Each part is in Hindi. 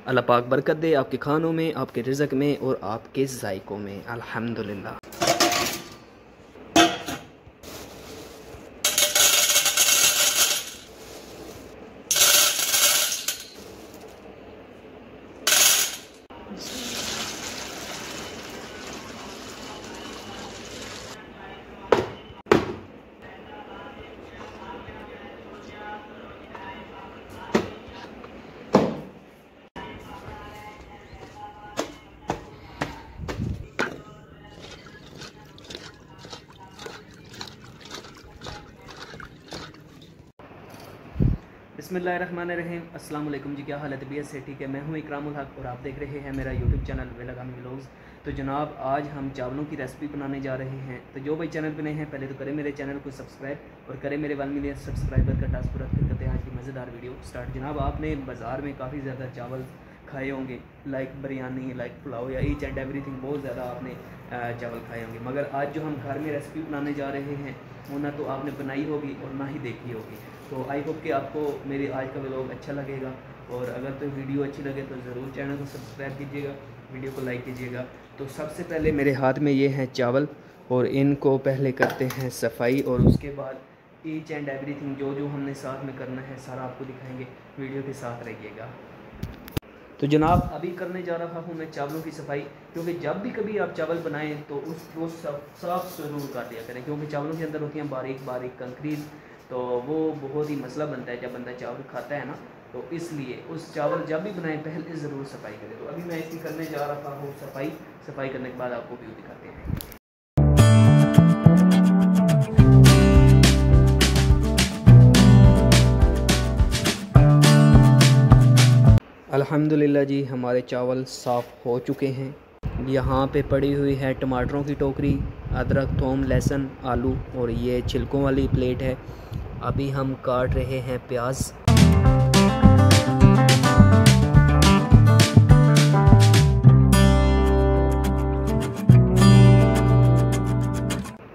अल्लाह पाक बरकत दे आपके खानों में, आपके रिज़्क़ में और आपके ज़ायक़ों में। अल्हम्दुलिल्लाह। बिस्मिल्लाहिर्रहमानिर्रहीम। अस्सलाम वालेकुम जी, क्या हाल है? तबीयत से ठीक है? मैं हूं इकरामुल हक और आप देख रहे हैं मेरा यूट्यूब चैनल वेलागामी व्लॉग्स। तो जनाब, आज हम चावलों की रेसिपी बनाने जा रहे हैं। तो जो भाई चैनल पर नए हैं पहले तो करें मेरे चैनल को सब्सक्राइब और करें मेरे 1 मिलियन सब्सक्राइबर का टास्क पूरा करते हैं आज की मज़ेदार वीडियो स्टार्ट। जनाब, आपने बाज़ार में काफ़ी ज़्यादा चावल खाए होंगे, लाइक बिरयानी, लाइक पुलाव या ईच एंड एवरीथिंग, बहुत ज़्यादा आपने चावल खाए होंगे। मगर आज जो हम घर में रेसिपी बनाने जा रहे हैं वो ना तो आपने बनाई होगी और ना ही देखी होगी। तो आई होप कि आपको मेरे आज का व्लॉग अच्छा लगेगा और अगर तो वीडियो अच्छी लगे तो ज़रूर चैनल को सब्सक्राइब कीजिएगा, वीडियो को लाइक कीजिएगा। तो सबसे पहले मेरे हाथ में ये हैं चावल और इनको पहले करते हैं सफाई और उसके बाद ईच एंड एवरीथिंग जो जो हमने साथ में करना है सारा आपको दिखाएंगे, वीडियो के साथ रहिएगा। तो जनाब, अभी करने जा रहा हूँ मैं चावलों की सफाई, क्योंकि जब भी कभी आप चावल बनाएं तो उसको साफ ज़रूर कर लिया करें, क्योंकि चावलों के अंदर होती हैं बारीक बारीक कंकरीज, तो वो बहुत ही मसला बनता है जब बंदा चावल खाता है ना। तो इसलिए उस चावल जब भी बनाएं पहले ज़रूर सफाई करें। तो अभी मैं इसकी करने जा रहा हूँ सफाई करने के बाद आपको व्यू दिखाते हैं। अल्हम्दुलिल्लाह जी, हमारे चावल साफ़ हो चुके हैं। यहाँ पे पड़ी हुई है टमाटरों की टोकरी, अदरक, थोम, लहसुन, आलू और ये छिलकों वाली प्लेट है। अभी हम काट रहे हैं प्याज।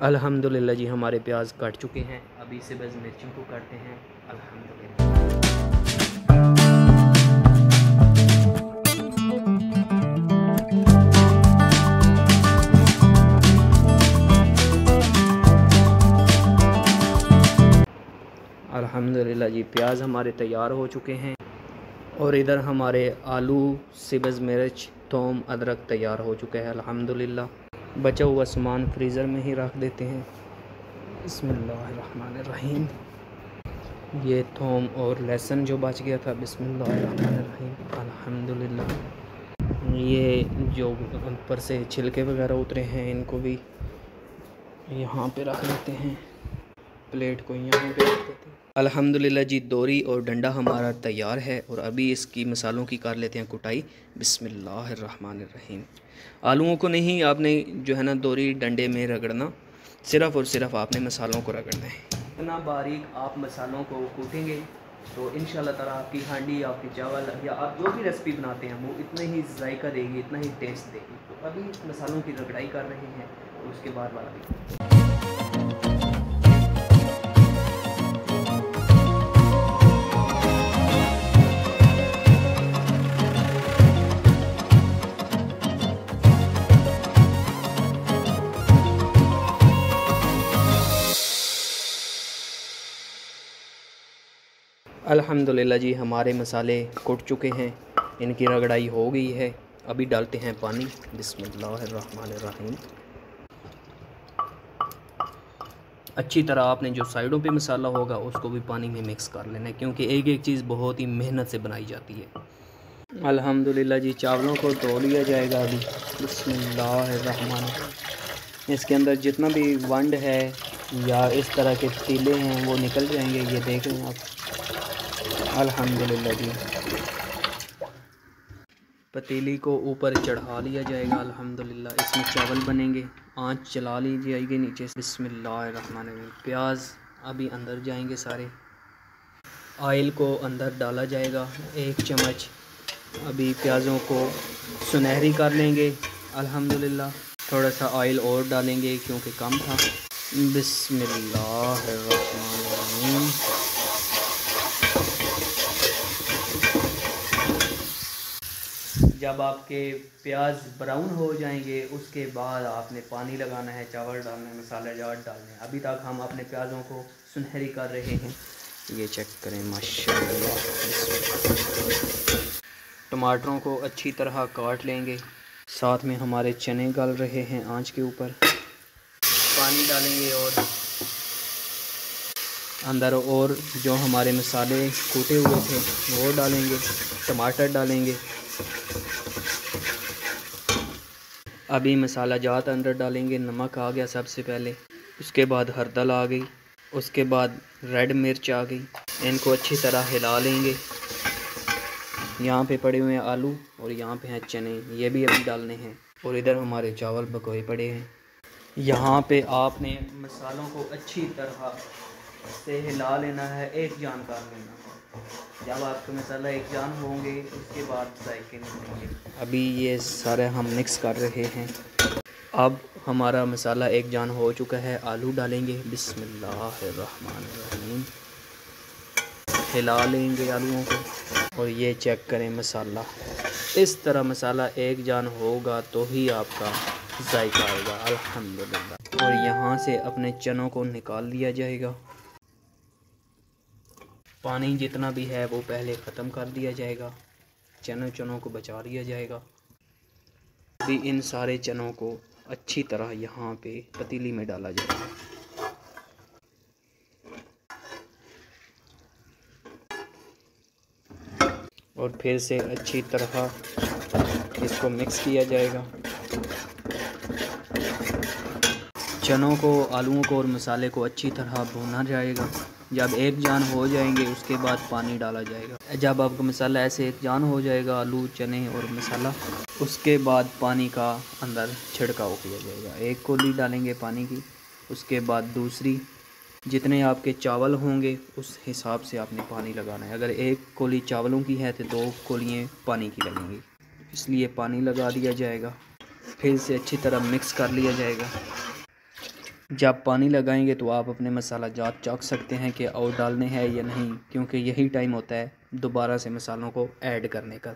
अल्हम्दुलिल्लाह जी, हमारे प्याज कट चुके हैं। अभी से बस मिर्चों को काटते हैं। अल्हम्दुलिल्लाह। अल्हम्दुलिल्लाह जी, प्याज हमारे तैयार हो चुके हैं और इधर हमारे आलू, सब्ज़ मिर्च, थोम, अदरक तैयार हो चुका है। अल्हम्दुलिल्लाह। बचा हुआ सामान फ्रीज़र में ही रख देते हैं। बिस्मिल्लाहिर्रहमानिर्रहीम। ये थोम और लहसुन जो बच गया था, बिस्मिल्लाहिर्रहमानिर्रहीम। अल्हम्दुलिल्लाह। ये जो ऊपर से छिलके वगैरह उतरे हैं इनको भी यहाँ पे रख देते हैं, प्लेट को यहाँ पे रख देते हैं। अल्हम्दुलिल्लाह जी, दोरी और डंडा हमारा तैयार है और अभी इसकी मसालों की कर लेते हैं कुटाई। बिस्मिल्लाहिर्रहमानिर्रहीम। आलूओं को नहीं आपने जो है ना दोरी डंडे में रगड़ना, सिर्फ़ और सिर्फ आपने मसालों को रगड़ना है। इतना बारीक आप मसालों को कूटेंगे तो इंशाल्लाह ताला आपकी हांडी, आपके चावल या आप जो भी रेसिपी बनाते हैं वो इतना ही जायका देगी, इतना ही टेस्ट देगी। तो अभी मसालों की रगड़ाई कर रहे हैं और उसके बाद वाला भी। अल्हम्दुलिल्लाह जी, हमारे मसाले कुट चुके हैं, इनकी रगड़ाई हो गई है। अभी डालते हैं पानी। बिस्मिल्लाहिर्रहमानिर्रहीम। अच्छी तरह आपने जो साइडों पे मसाला होगा उसको भी पानी में मिक्स कर लेना है, क्योंकि एक एक चीज़ बहुत ही मेहनत से बनाई जाती है। अल्हम्दुलिल्लाह जी, चावलों को धो लिया जाएगा अभी। बिस्मिल्लाहिर्रहमानिर्रहीम। इसके अंदर जितना भी वंड है या इस तरह के तीले हैं वो निकल जाएंगे, ये देख रहे हैं आप। अल्हम्दुलिल्लाह जी, पतीली को ऊपर चढ़ा लिया जाएगा। अल्हम्दुलिल्लाह, इसमें चावल बनेंगे। आंच चला ली जाएगी नीचे से। बिस्मिल्लाहिर्रहमानिर्रहीम। प्याज अभी अंदर जाएंगे सारे। ऑयल को अंदर डाला जाएगा 1 चम्मच। अभी प्याज़ों को सुनहरी कर लेंगे। अल्हम्दुलिल्लाह। थोड़ा सा ऑयल और डालेंगे क्योंकि कम था। बिस्मिल्लाहिर्रहमानिर्रहीम। जब आपके प्याज ब्राउन हो जाएंगे उसके बाद आपने पानी लगाना है, चावल डालने, मसाले जाट डालने। अभी तक हम अपने प्याज़ों को सुनहरी कर रहे हैं। ये चेक करें माशाल्लाह। टमाटरों को अच्छी तरह काट लेंगे। साथ में हमारे चने गल रहे हैं आंच के ऊपर। पानी डालेंगे और अंदर और जो हमारे मसाले कूटे हुए थे वो डालेंगे, टमाटर डालेंगे। अभी मसाला जात अंदर डालेंगे। नमक आ गया सबसे पहले, उसके बाद हरदल आ गई, उसके बाद रेड मिर्च आ गई। इनको अच्छी तरह हिला लेंगे। यहाँ पे पड़े हुए हैं आलू और यहाँ पे हैं चने, ये भी अभी डालने हैं। और इधर हमारे चावल पकोए पड़े हैं। यहाँ पे आपने मसालों को अच्छी तरह से हिला लेना है, एक जान कर लेना है। जब आपके मसाला एक जान होंगे उसके बाद जायके निकलेंगे। अभी ये सारे हम मिक्स कर रहे हैं। अब हमारा मसाला एक जान हो चुका है। आलू डालेंगे। बिस्मिल्लाहिर्रहमानिर्रहीम। हिला लेंगे आलूओं को। और ये चेक करें मसाला, इस तरह मसाला एक जान होगा तो ही आपका जायका आएगा अल्हम्दुलिल्लाह। और यहाँ से अपने चनों को निकाल लिया जाएगा। पानी जितना भी है वो पहले ख़त्म कर दिया जाएगा, चनों को बचा लिया जाएगा। अभी इन सारे चनों को अच्छी तरह यहाँ पे पतीली में डाला जाएगा। और फिर से अच्छी तरह इसको मिक्स किया जाएगा। चनों को, आलूओं को और मसाले को अच्छी तरह भूना जाएगा। जब एक जान हो जाएंगे उसके बाद पानी डाला जाएगा। जब आपका मसाला ऐसे एक जान हो जाएगा, आलू, चने और मसाला, उसके बाद पानी का अंदर छिड़काव किया जाएगा। एक कोली डालेंगे पानी की, उसके बाद दूसरी। जितने आपके चावल होंगे उस हिसाब से आपने पानी लगाना है। अगर एक कोली चावलों की है तो 2 कोलियाँ पानी की लगेंगी, इसलिए पानी लगा दिया जाएगा। फिर से अच्छी तरह मिक्स कर लिया जाएगा। जब पानी लगाएंगे तो आप अपने मसाला जात चख सकते हैं कि और डालने हैं या नहीं, क्योंकि यही टाइम होता है दोबारा से मसालों को ऐड करने का।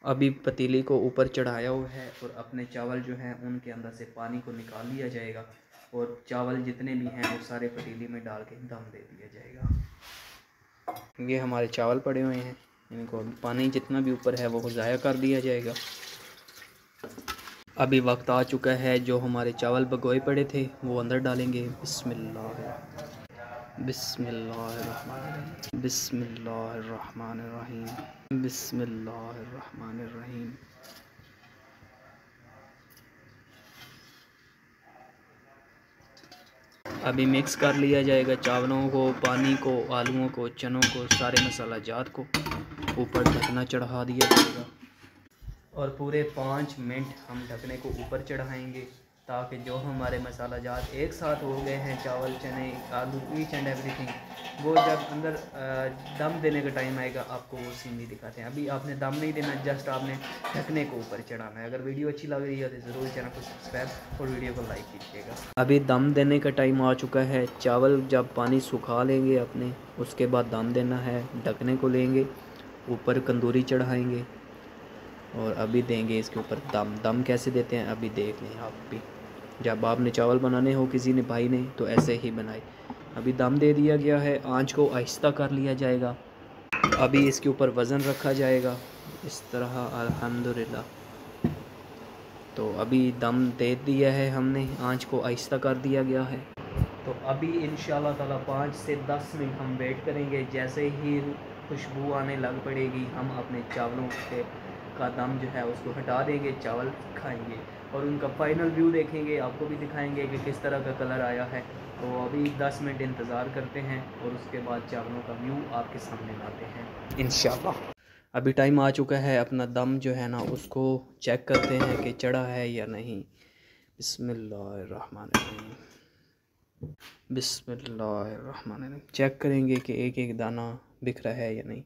अभी पतीली को ऊपर चढ़ाया हुआ है और अपने चावल जो हैं उनके अंदर से पानी को निकाल लिया जाएगा। और चावल जितने भी हैं वो सारे पतीली में डाल के दम दे दिया जाएगा। ये हमारे चावल पड़े हुए हैं, इनको पानी जितना भी ऊपर है वो ज़ाया कर दिया जाएगा। अभी वक्त आ चुका है, जो हमारे चावल भगोए पड़े थे वो अंदर डालेंगे। बिस्मिल्लाह बिस्मिल्लाहिर्रहमानिर्रहीम बिस्मिल्लाहिर्रहमानिर्रहीम बिस्मिल्लाहिर्रहमानिर्रहीम। अभी मिक्स कर लिया जाएगा चावलों को, पानी को, आलूओं को, चनों को, सारे मसाला जात को। ऊपर ढकना चढ़ा दिया जाएगा और पूरे 5 मिनट हम ढकने को ऊपर चढ़ाएंगे, ताकि जो हमारे मसाला जात एक साथ हो गए हैं, चावल, चने, आलू, ईच एंड एवरीथिंग, वो जब अंदर दम देने का टाइम आएगा आपको वो सीन भी दिखाते हैं। अभी आपने दम नहीं देना, जस्ट आपने ढकने को ऊपर चढ़ाना है। अगर वीडियो अच्छी लग रही है तो ज़रूर चैनल को सब्सक्राइब और वीडियो को लाइक कीजिएगा। अभी दम देने का टाइम आ चुका है। चावल जब पानी सुखा लेंगे अपने, उसके बाद दम देना है। ढकने को लेंगे, ऊपर कंदूरी चढ़ाएँगे और अभी देंगे इसके ऊपर दम कैसे देते हैं अभी देख लें आप भी। जब आपने चावल बनाने हो किसी ने भाई ने तो ऐसे ही बनाए। अभी दम दे दिया गया है, आंच को आहिस्ता कर लिया जाएगा। अभी इसके ऊपर वज़न रखा जाएगा इस तरह अल्हम्दुलिल्लाह। तो अभी दम दे दिया है हमने, आंच को आहिस्ता कर दिया गया है। तो अभी इंशाल्लाह ताला 5 से 10 मिनट हम वेट करेंगे। जैसे ही खुशबू आने लग पड़ेगी हम अपने चावलों का दम जो है उसको हटा देंगे, चावल खाएंगे और उनका फाइनल व्यू देखेंगे। आपको भी दिखाएंगे कि किस तरह का कलर आया है। तो अभी 10 मिनट इंतज़ार करते हैं और उसके बाद चावलों का व्यू आपके सामने लाते हैं इंशाल्लाह। अभी टाइम आ चुका है, अपना दम जो है ना उसको चेक करते हैं कि चढ़ा है या नहीं। बिस्मिल्लाहिर्रहमानिर्रहीम बिस्मिल्लाहिर्रहमानिर्रहीम। चेक करेंगे कि एक एक दाना बिख रहा है या नहीं।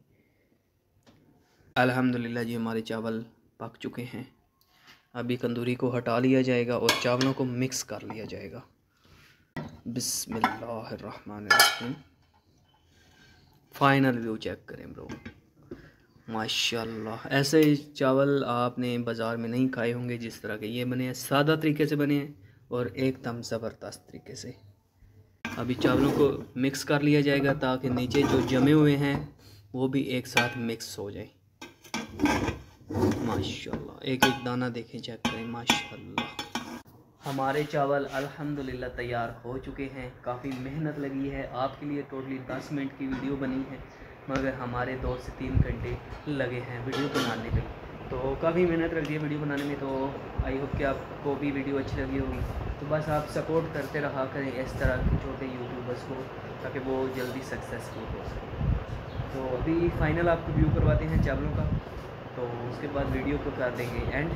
अल्हम्दुलिल्लाह जी, हमारे चावल पक चुके हैं। अभी कंदूरी को हटा लिया जाएगा और चावलों को मिक्स कर लिया जाएगा। बिस्मिल्लाहिर्रहमानिर्रहीम। फाइनल व्यू चेक करें ब्रो, माशाल्लाह। ऐसे चावल आपने बाज़ार में नहीं खाए होंगे जिस तरह के ये बने हैं, सादा तरीके से बने हैं और एकदम ज़बरदस्त तरीके से। अभी चावलों को मिक्स कर लिया जाएगा ताकि नीचे जो जमे हुए हैं वो भी एक साथ मिक्स हो जाए। माशाल्लाह, एक एक दाना देखें, चेक करें। माशाल्लाह, हमारे चावल अल्हम्दुलिल्लाह तैयार हो चुके हैं। काफ़ी मेहनत लगी है आपके लिए। टोटली 10 मिनट की वीडियो बनी है मगर हमारे 2 से 3 घंटे लगे हैं वीडियो बनाने में। तो काफ़ी मेहनत लगी है वीडियो बनाने में। तो आई होप कि आपको भी वीडियो अच्छी लगी होगी। तो बस आप सपोर्ट करते रहा करें इस तरह के छोटे यूट्यूबर्स को ताकि वो जल्दी सक्सेसफुल हो सके। तो अभी फ़ाइनल आपको व्यू करवाते हैं चावलों का, तो उसके बाद वीडियो को कर देंगे एंड।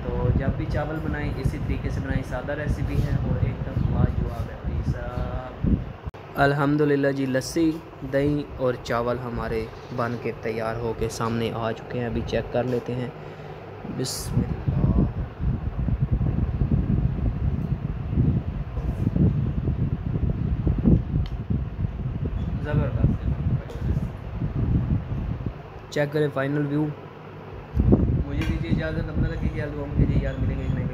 तो जब भी चावल बनाएं इसी तरीके से बनाएं, सादा रेसिपी है और एकदम लाजवाब है भाई साहब। अल्हम्दुलिल्लाह जी, लस्सी, दही और चावल हमारे बन के तैयार हो के सामने आ चुके हैं। अभी चेक कर लेते हैं। बिस्मिल्लाह। ज़बरदस्त, चेक करें फाइनल व्यू। मुझे दीजिए इजाज़त, अपना लगे ख्याल, दुआ मुझे याद मिलेंगे नहीं मिलेंगे।